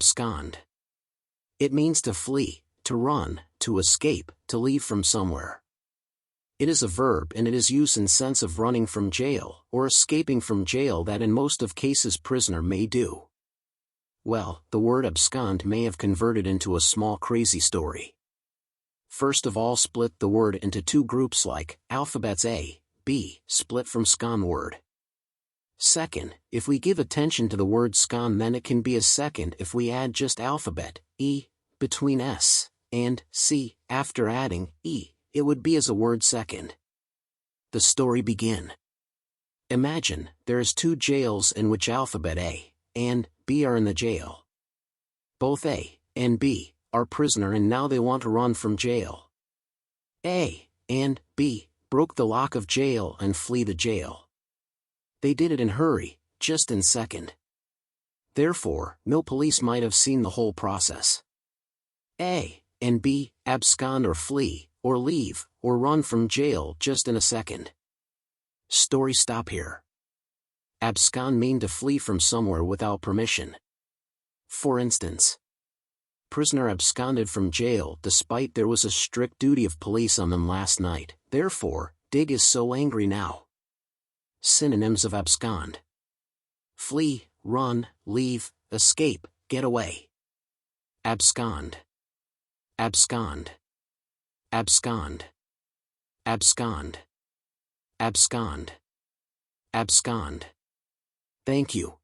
Abscond. It means to flee, to run, to escape, to leave from somewhere. It is a verb and it is used in sense of running from jail or escaping from jail that in most of cases prisoner may do. Well, the word abscond may have converted into a small crazy story. First of all, split the word into two groups like alphabets A, B, split from scon word. Second, if we give attention to the word scon, then it can be a second if we add just alphabet, E, between S and C, after adding E, it would be as a word second. The story begin. Imagine, there is two jails in which alphabet A and B are in the jail. Both A and B are prisoner and now they want to run from jail. A and B broke the lock of jail and flee the jail. They did it in hurry, just in second. Therefore, no police might have seen the whole process. A and B abscond or flee, or leave, or run from jail just in a second. Story stop here. Abscond mean to flee from somewhere without permission. For instance, prisoner absconded from jail despite there was a strict duty of police on them last night, therefore, Dig is so angry now. Synonyms of abscond: flee, run, leave, escape, get away. Abscond. Abscond. Abscond. Abscond. Abscond. Abscond. Thank you.